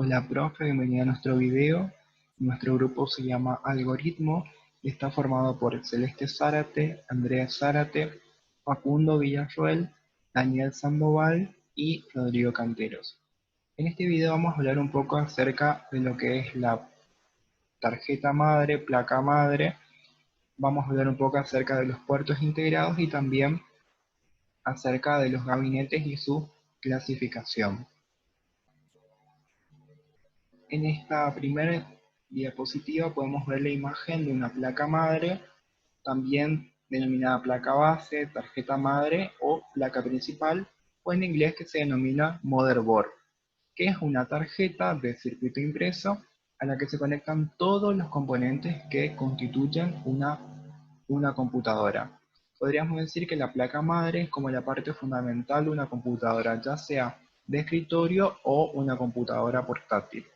Hola profe, bienvenida a nuestro video. Nuestro grupo se llama Algoritmo y está formado por Celeste Zárate, Andrea Zárate, Facundo Villarroel, Daniel Sandoval y Rodrigo Canteros. En este video vamos a hablar un poco acerca de lo que es la tarjeta madre, placa madre. Vamos a hablar un poco acerca de los puertos integrados y también acerca de los gabinetes y su clasificación. En esta primera diapositiva podemos ver la imagen de una placa madre, también denominada placa base, tarjeta madre o placa principal, o en inglés que se denomina motherboard, que es una tarjeta de circuito impreso a la que se conectan todos los componentes que constituyen una computadora. Podríamos decir que la placa madre es como la parte fundamental de una computadora, ya sea de escritorio o una computadora portátil.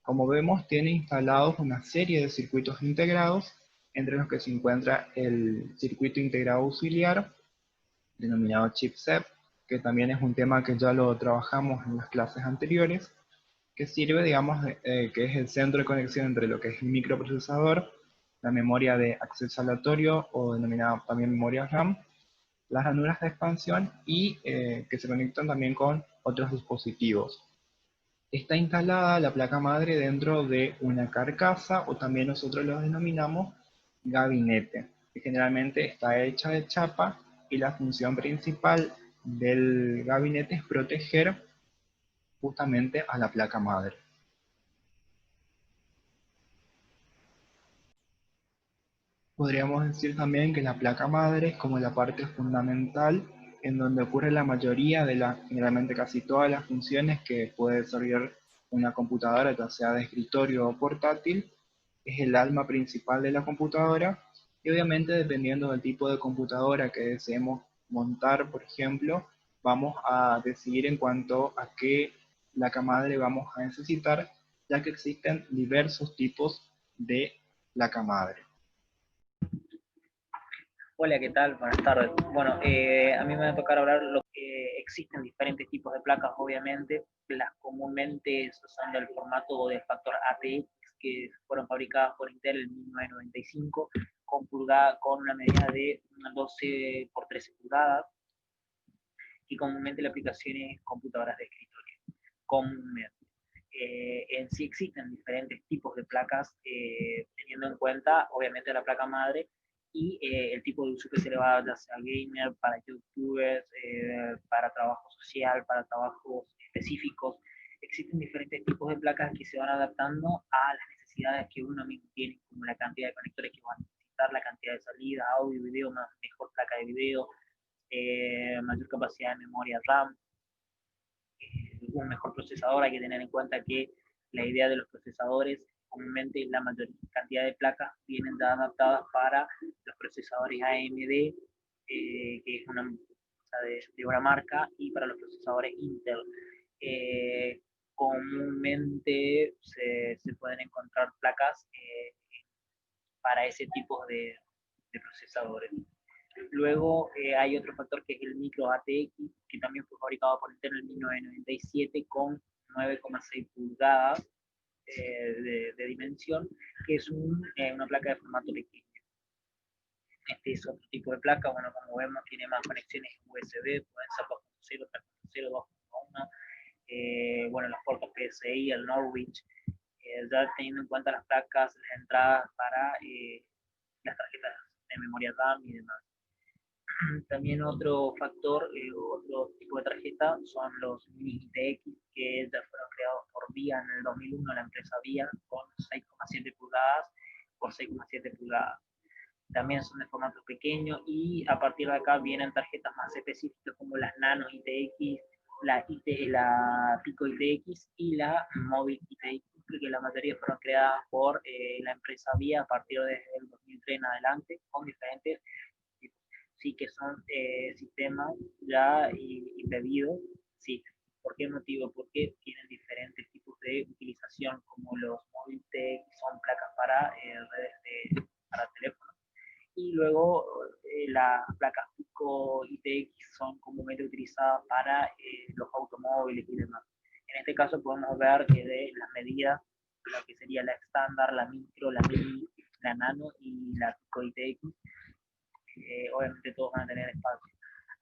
Como vemos, tiene instalados una serie de circuitos integrados, entre los que se encuentra el circuito integrado auxiliar, denominado chipset, que también es un tema que ya lo trabajamos en las clases anteriores, que sirve, digamos, que es el centro de conexión entre lo que es el microprocesador, la memoria de acceso aleatorio, o denominada también memoria RAM, las ranuras de expansión y que se conectan también con otros dispositivos. Está instalada la placa madre dentro de una carcasa, o también nosotros lo denominamos gabinete, que generalmente está hecha de chapa, y la función principal del gabinete es proteger justamente a la placa madre. Podríamos decir también que la placa madre es como la parte fundamental en donde ocurre la mayoría de las, generalmente casi todas las funciones que puede desarrollar una computadora, ya sea de escritorio o portátil. Es el alma principal de la computadora, y obviamente dependiendo del tipo de computadora que deseemos montar, por ejemplo, vamos a decidir en cuanto a qué placa madre vamos a necesitar, ya que existen diversos tipos de placa madre. Hola, ¿qué tal? Buenas tardes. Bueno, a mí me va a tocar hablar lo que existen diferentes tipos de placas, obviamente. Las comúnmente son del formato del factor ATX, que fueron fabricadas por Intel en 1995, con una medida de 12 por 13 pulgadas, y comúnmente la aplicación es computadoras de escritorio. Comúnmente. En sí existen diferentes tipos de placas, teniendo en cuenta, obviamente, la placa madre y el tipo de uso que se le va a dar, ya sea gamer, para youtubers, para trabajo social, para trabajos específicos. Existen diferentes tipos de placas que se van adaptando a las necesidades que uno mismo tiene, como la cantidad de conectores que va a necesitar, la cantidad de salida, audio, video, mejor placa de video, mayor capacidad de memoria RAM, un mejor procesador. Hay que tener en cuenta que la idea de los procesadores, comúnmente la mayor cantidad de placas vienen adaptadas para los procesadores AMD, que es una, o sea, de una marca, y para los procesadores Intel. Comúnmente se pueden encontrar placas para ese tipo de procesadores. Luego hay otro factor que es el micro ATX, que también fue fabricado por Intel en 1997 con 9,6 pulgadas de dimensión, que es una placa de formato pequeño. Este es otro tipo de placa. Bueno, como vemos, tiene más conexiones USB, pueden ser 2.0, 3.0, 2.1, bueno, los puertos PCI, el Norwich, ya teniendo en cuenta las placas, las entradas para las tarjetas de memoria RAM y demás. También otro factor, otro tipo de tarjeta, son los mini ITX, que ya fueron creados por VIA en el 2001, la empresa VIA, con 6,7 pulgadas por 6,7 pulgadas. También son de formato pequeño, y a partir de acá vienen tarjetas más específicas como las Nano ITX, la Pico ITX y la Móvil ITX, que la mayoría fueron creadas por la empresa VIA a partir del 2003 en adelante, con diferentes, sí, que son sistemas ya impedidos. Sí. ¿Por qué motivo? Porque tienen diferentes tipos de utilización, como los móviles, son placas para redes para teléfono. Y luego las placas Pico ITX son comúnmente utilizadas para los automóviles y demás. En este caso podemos ver que de las medidas, lo que sería la estándar, la micro, la mini, la nano y la pico ITX, obviamente todos van a tener espacio.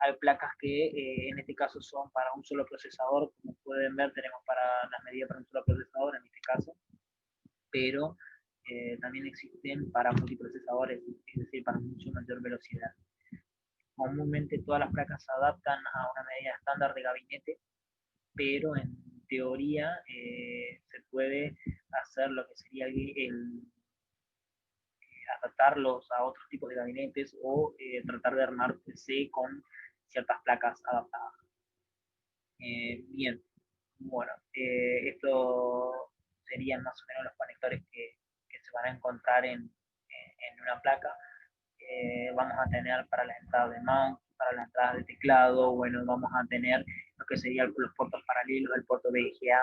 Hay placas que en este caso son para un solo procesador, como pueden ver tenemos para las medidas para un solo procesador en este caso, pero también existen para multiprocesadores, es decir, para mucho mayor velocidad. Comúnmente todas las placas se adaptan a una medida estándar de gabinete, pero en teoría se puede hacer lo que sería adaptarlos a otros tipos de gabinetes o tratar de armar PC con ciertas placas adaptadas. Bien, bueno, esto serían más o menos los conectores que se van a encontrar en una placa. Vamos a tener para las entradas de mouse, para las entradas de teclado, bueno, vamos a tener lo que serían los puertos paralelos, el puerto VGA,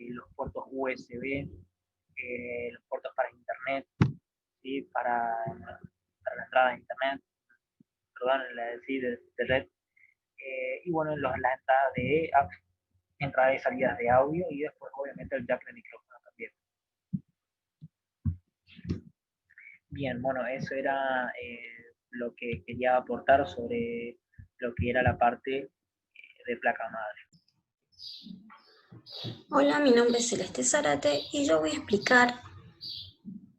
los puertos USB, los puertos para internet, ¿sí? para la entrada de internet, perdón, de red, y bueno, las entradas de entrada y salidas de audio, y después obviamente el jack de micrófono también. Bien, bueno, eso era lo que quería aportar sobre lo que era la parte de placa madre. Hola, mi nombre es Celeste Zárate y yo voy a explicar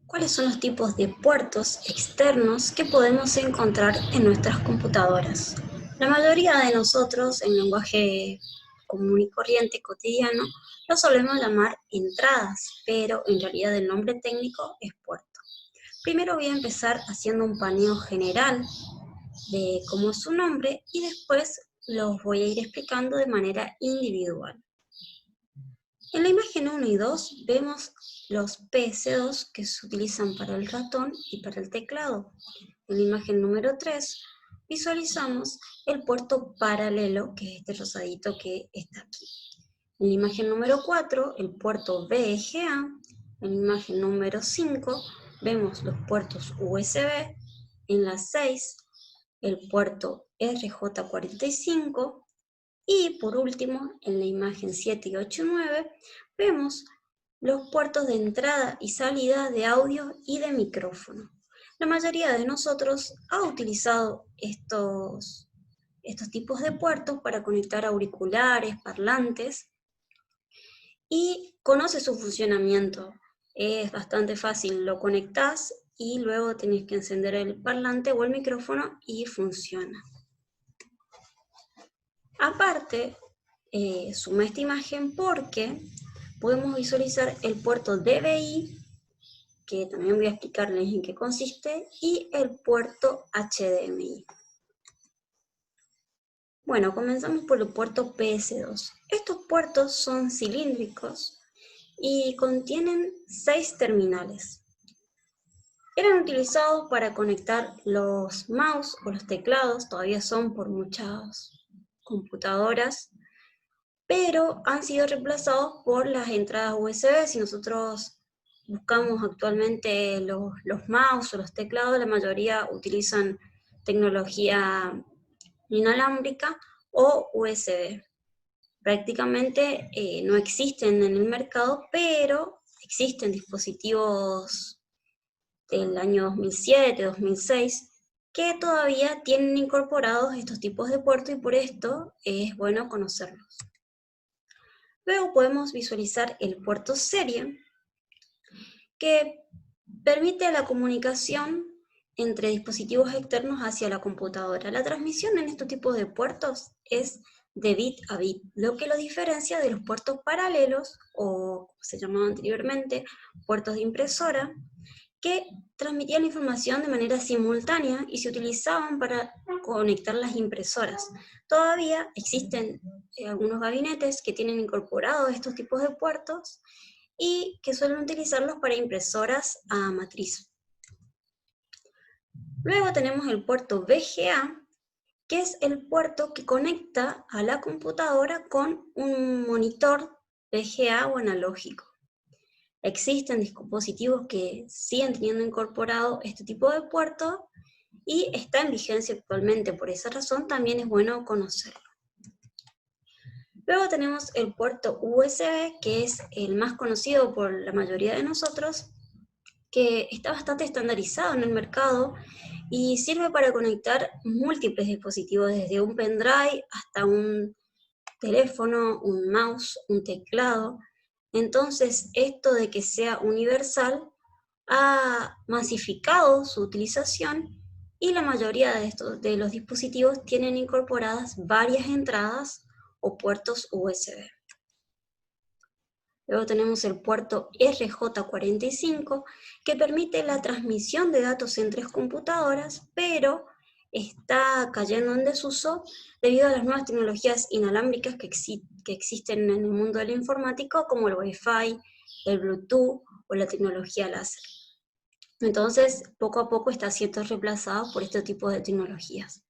cuáles son los tipos de puertos externos que podemos encontrar en nuestras computadoras. La mayoría de nosotros, en lenguaje común y corriente cotidiano, lo solemos llamar entradas, pero en realidad el nombre técnico es puerto. Primero voy a empezar haciendo un paneo general de cómo es su nombre y después los voy a ir explicando de manera individual. En la imagen 1 y 2 vemos los PS2 que se utilizan para el ratón y para el teclado. En la imagen número 3 visualizamos el puerto paralelo, que es este rosadito que está aquí. En la imagen número 4, el puerto VGA. En la imagen número 5 vemos los puertos USB. En la 6, el puerto RJ45. Y por último, en la imagen 7 y 8 y 9, vemos los puertos de entrada y salida de audio y de micrófono. La mayoría de nosotros ha utilizado estos tipos de puertos para conectar auriculares, parlantes, y conoce su funcionamiento. Es bastante fácil, lo conectás y luego tenés que encender el parlante o el micrófono y funciona. Aparte, suma esta imagen porque podemos visualizar el puerto DVI, que también voy a explicarles en qué consiste, y el puerto HDMI. Bueno, comenzamos por el puerto PS2. Estos puertos son cilíndricos y contienen 6 terminales. Eran utilizados para conectar los mouse o los teclados, todavía son por muchas computadoras, pero han sido reemplazados por las entradas USB. Si nosotros buscamos actualmente los mouse o los teclados, la mayoría utilizan tecnología inalámbrica o USB. Prácticamente no existen en el mercado, pero existen dispositivos del año 2007, 2006, que todavía tienen incorporados estos tipos de puertos y por esto es bueno conocerlos. Luego podemos visualizar el puerto serie, que permite la comunicación entre dispositivos externos hacia la computadora. La transmisión en estos tipos de puertos es de bit a bit, lo que lo diferencia de los puertos paralelos, o como se llamaban anteriormente, puertos de impresora, que transmitían la información de manera simultánea y se utilizaban para conectar las impresoras. Todavía existen algunos gabinetes que tienen incorporados estos tipos de puertos y que suelen utilizarlos para impresoras a matriz. Luego tenemos el puerto VGA, que es el puerto que conecta a la computadora con un monitor VGA o analógico. Existen dispositivos que siguen teniendo incorporado este tipo de puerto y está en vigencia actualmente, por esa razón también es bueno conocerlo. Luego tenemos el puerto USB, que es el más conocido por la mayoría de nosotros, que está bastante estandarizado en el mercado y sirve para conectar múltiples dispositivos, desde un pendrive hasta un teléfono, un mouse, un teclado. Entonces, esto de que sea universal ha masificado su utilización y la mayoría de los dispositivos tienen incorporadas varias entradas o puertos USB. Luego tenemos el puerto RJ45, que permite la transmisión de datos entre computadoras, pero está cayendo en desuso debido a las nuevas tecnologías inalámbricas que existen en el mundo de la informática, como el Wi-Fi, el Bluetooth o la tecnología láser. Entonces, poco a poco está siendo reemplazado por este tipo de tecnologías.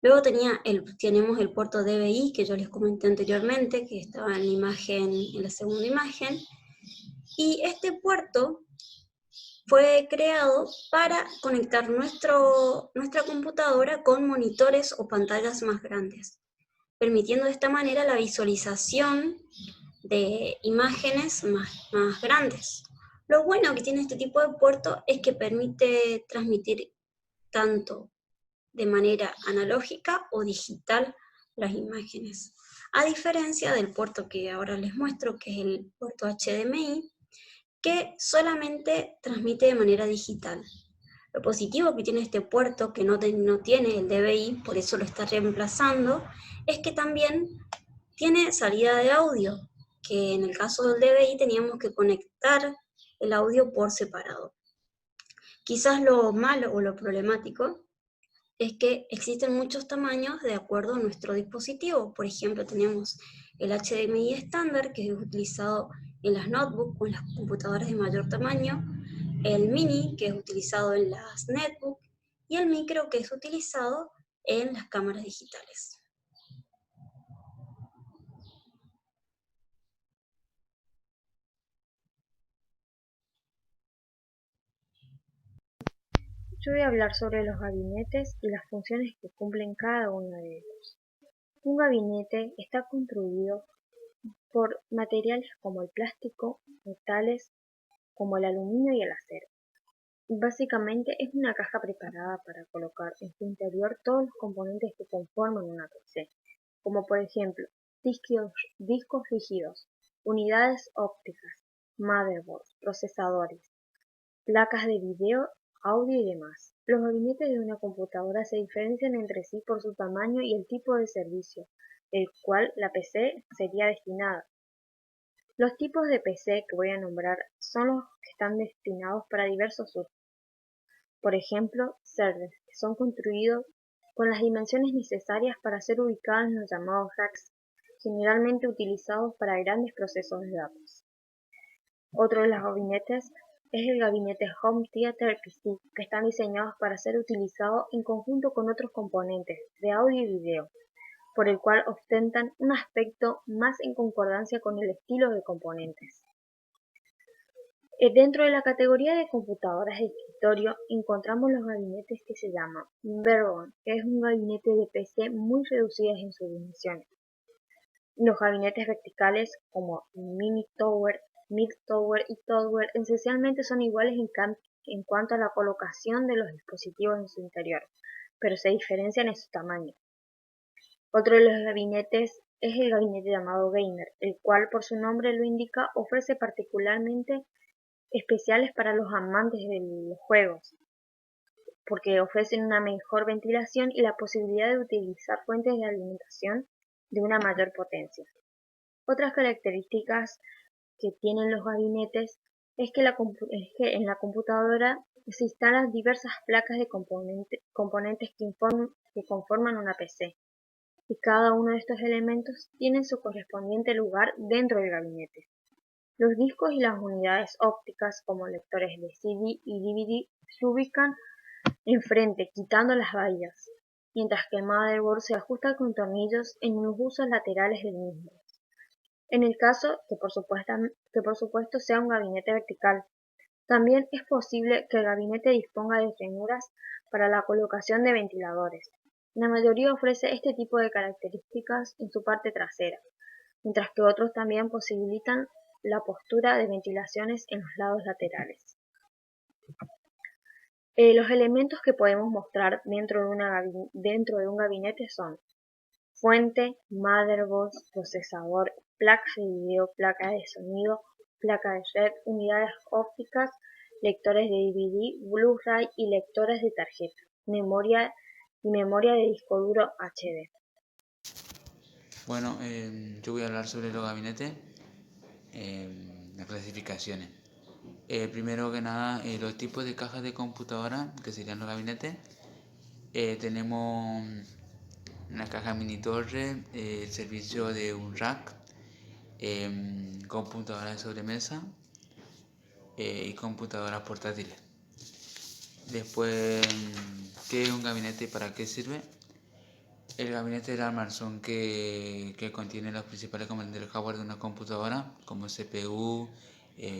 Luego tenemos el puerto DVI, que yo les comenté anteriormente, que estaba en la imagen, en la segunda imagen. Y este puerto fue creado para conectar nuestra computadora con monitores o pantallas más grandes, permitiendo de esta manera la visualización de imágenes más grandes. Lo bueno que tiene este tipo de puerto es que permite transmitir tanto de manera analógica o digital las imágenes. A diferencia del puerto que ahora les muestro, que es el puerto HDMI, que solamente transmite de manera digital. Lo positivo que tiene este puerto, que no tiene el DVI, por eso lo está reemplazando, es que también tiene salida de audio, que en el caso del DVI teníamos que conectar el audio por separado. Quizás lo malo o lo problemático es que existen muchos tamaños de acuerdo a nuestro dispositivo. Por ejemplo, tenemos el HDMI estándar, que es utilizado en las notebooks o en las computadoras de mayor tamaño, el mini, que es utilizado en las netbooks, y el micro, que es utilizado en las cámaras digitales. Yo voy a hablar sobre los gabinetes y las funciones que cumplen cada uno de ellos. Un gabinete está construido por materiales como el plástico, metales como el aluminio y el acero. Básicamente es una caja preparada para colocar en su interior todos los componentes que conforman una PC, como por ejemplo discos rígidos, unidades ópticas, motherboards, procesadores, placas de video, audio y demás. Los gabinetes de una computadora se diferencian entre sí por su tamaño y el tipo de servicio, el cual la PC sería destinada. Los tipos de PC que voy a nombrar son los que están destinados para diversos usos. Por ejemplo, servers, que son construidos con las dimensiones necesarias para ser ubicados en los llamados racks, generalmente utilizados para grandes procesos de datos. Otro de los gabinetes es el gabinete Home Theater PC, que están diseñados para ser utilizados en conjunto con otros componentes de audio y video, por el cual ostentan un aspecto más en concordancia con el estilo de componentes. Dentro de la categoría de computadoras de escritorio encontramos los gabinetes que se llaman Barebone, que es un gabinete de PC muy reducidas en sus dimensiones. Los gabinetes verticales como Mini Tower, Mid Tower y Tower esencialmente son iguales en cuanto a la colocación de los dispositivos en su interior, pero se diferencian en su tamaño. Otro de los gabinetes es el gabinete llamado Gamer, el cual por su nombre lo indica ofrece particularmente especiales para los amantes de los juegos, porque ofrecen una mejor ventilación y la posibilidad de utilizar fuentes de alimentación de una mayor potencia. Otras características que tienen los gabinetes es que en la computadora se instalan diversas placas de componentes que conforman una PC, y cada uno de estos elementos tiene su correspondiente lugar dentro del gabinete. Los discos y las unidades ópticas como lectores de CD y DVD se ubican enfrente, quitando las bahías, mientras que el motherboard se ajusta con tornillos en los usos laterales del mismo. En el caso que por supuesto sea un gabinete vertical, también es posible que el gabinete disponga de ranuras para la colocación de ventiladores. La mayoría ofrece este tipo de características en su parte trasera, mientras que otros también posibilitan la postura de ventilaciones en los lados laterales. Los elementos que podemos mostrar dentro de un gabinete son fuente, motherboard, procesador, placa de video, placa de sonido, placa de red, unidades ópticas, lectores de DVD, Blu-ray y lectores de tarjeta, memoria de disco duro HD. Bueno, yo voy a hablar sobre los gabinetes, las clasificaciones. Primero que nada, los tipos de cajas de computadora, que serían los gabinetes. Tenemos una caja mini torre, el servicio de un rack, computadora de sobremesa y computadoras portátiles. Después, ¿qué es un gabinete y para qué sirve? El gabinete del armazón que contiene los principales componentes del hardware de una computadora, como CPU,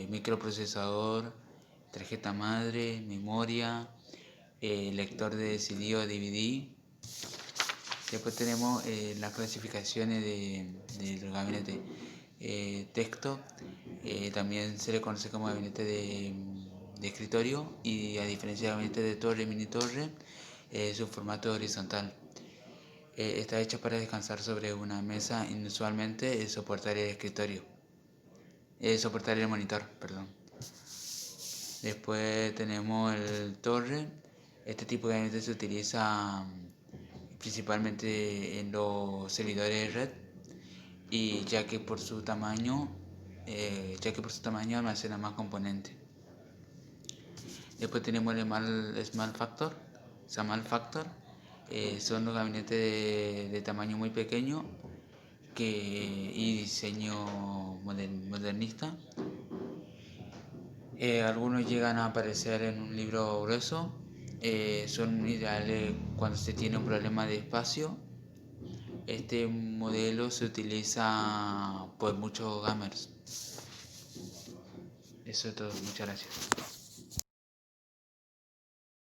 microprocesador, tarjeta madre, memoria, lector de CD o DVD. Después tenemos las clasificaciones del gabinete. Texto, también se le conoce como gabinete de escritorio, y a diferencia del gabinete de torre y mini torre, su formato horizontal. Está hecha para descansar sobre una mesa, inusualmente soportar el escritorio, soportar el monitor, perdón. Después tenemos el torre. Este tipo de gabinete se utiliza principalmente en los servidores de red, y ya que por su tamaño almacena más componentes. Después tenemos el Small Factor. Son los gabinetes de tamaño muy pequeño y diseño modernista. Algunos llegan a aparecer en un libro grueso. Son ideales cuando se tiene un problema de espacio. Este modelo se utiliza por muchos gamers. Eso es todo, muchas gracias.